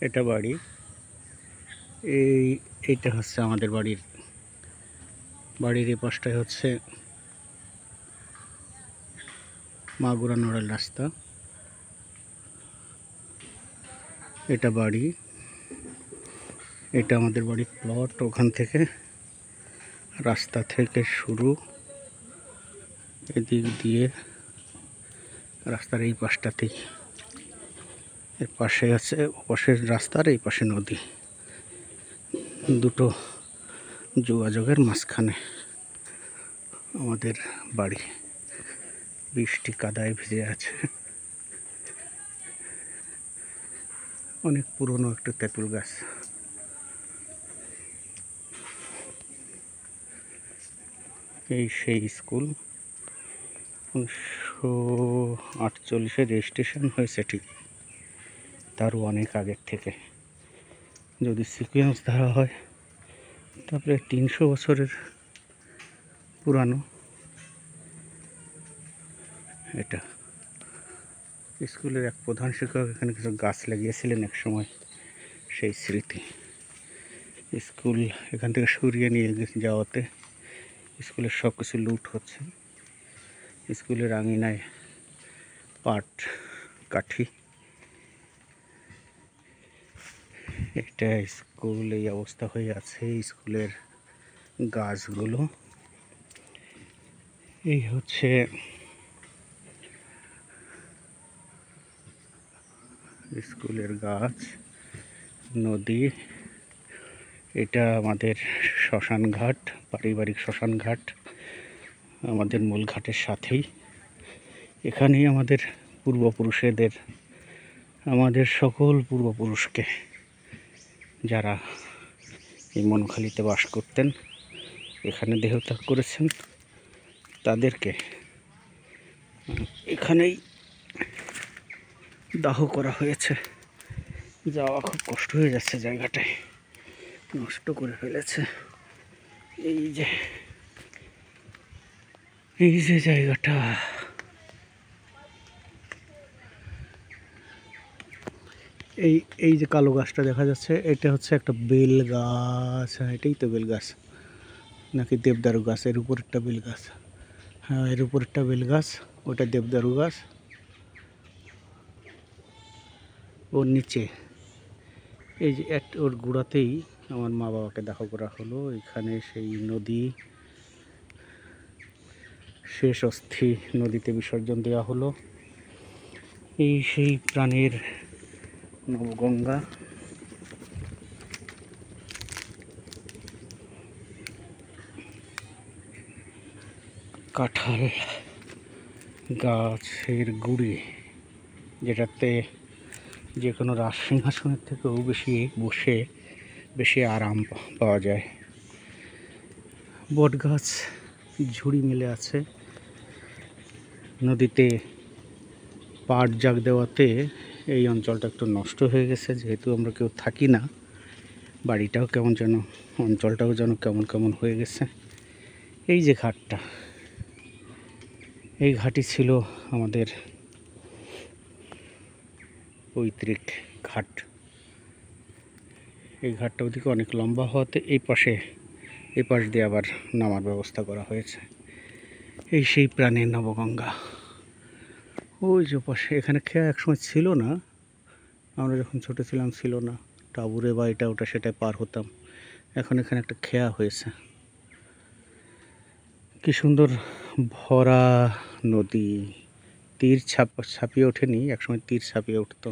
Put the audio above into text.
এটা বাড়ি। এইটা হচ্ছে আমাদের বাড়ির এই পাশটাই হচ্ছে মাগুরা নড়াইল রাস্তা। এটা বাড়ি, এটা আমাদের বাড়ির প্লট। ওখান থেকে রাস্তা থেকে শুরু, এদিক দিয়ে রাস্তার এই পাশটাতেই, এর পাশে আছে ওপাশের রাস্তার এই পাশে নদী, দুটো যোগাযোগের মাঝখানে আমাদের বাড়ি। বৃষ্টি কাদায় ভিজে আছে। অনেক পুরনো একটা তেঁতুল গাছ। এই সেই স্কুল, 1948-এ রেজিস্ট্রেশন হয়েছে ঠিক, তারও অনেক আগের থেকে। যদি সিকুয়েন্স ধরা হয় তারপরে 300 বছরের পুরানো এটা। স্কুলের এক প্রধান শিক্ষক এখানে কিছু গাছ লাগিয়েছিলেন এক সময়, সেই স্মৃতি। স্কুল এখান থেকে সরিয়ে নিয়ে যাওয়াতে স্কুলের সব কিছু লুট হচ্ছে। স্কুলের আঙিনায় পাট কাঠি। এটা স্কুল এই অবস্থা হয়ে আছে। স্কুলের গাছগুলো এই হচ্ছে স্কুলের গাছ, নদী। এটা আমাদের শ্মশান ঘাট, পারিবারিক শ্মশান ঘাট, আমাদের মূল ঘাটের সাথেই। এখানেই আমাদের পূর্বপুরুষেদের, আমাদের সকল পূর্বপুরুষকে, যারা এই মনোখালীতে বাস করতেন, এখানে দেহত্যাগ করেছেন, তাদেরকে এখানেই দাহ করা হয়েছে। যাওয়া খুব কষ্ট হয়ে যাচ্ছে, জায়গাটায় নষ্ট করে ফেলেছে। এই যে জায়গাটা, এই যে কালো গাছটা দেখা যাচ্ছে, এটা হচ্ছে একটা বেল গাছ। হ্যাঁ, এটাই তো বেল গাছ নাকি দেবদারু গাছ? এর উপর একটা বেল গাছ। হ্যাঁ, এর উপর একটা বেল গাছ, ওটা দেবদারু গাছ। ওর নিচে এই যে ওর গোড়াতেই আমার মা বাবাকে দাহ করা হলো। এখানে সেই নদী, শেষ অস্থি নদীতে বিসর্জন দেওয়া হলো। এই সেই প্রাণের নবগঙ্গা। কাঁঠাল গাছের গুড়ি, যেটাতে যে কোনো রাজসিংহাসনের থেকেও বেশি আরাম পাওয়া যায়। বট গাছ ঝুড়ি মেলে আছে। নদীতে পাট জাগ দেওয়াতে এই অঞ্চলটা একটু নষ্ট হয়ে গেছে। যেহেতু আমরা কেউ থাকি না, বাড়িটাও কেমন যেন, অঞ্চলটাও যেন কেমন কেমন হয়ে গেছে। এই যে ঘাটটা, এই ঘাটই ছিল আমাদের পৈতৃক ঘাট। এই ঘাটটা ওদিকে অনেক লম্বা হওয়াতে এই পাশ দিয়ে আবার নামার ব্যবস্থা করা হয়েছে। এই সেই প্রাণের নবগঙ্গা। ওই যে পাশে, এখানে খেয়া একসময় ছিল না, আমরা যখন ছোটো ছিলাম ছিল না। টাবুরে বা এটা ওটা সেটাই পার হতাম। এখন এখানে একটা খেয়া হয়েছে। কি সুন্দর ভরা নদী। তীর ছাপিয়ে ওঠেনি, একসময় তীর ছাপিয়ে উঠতো।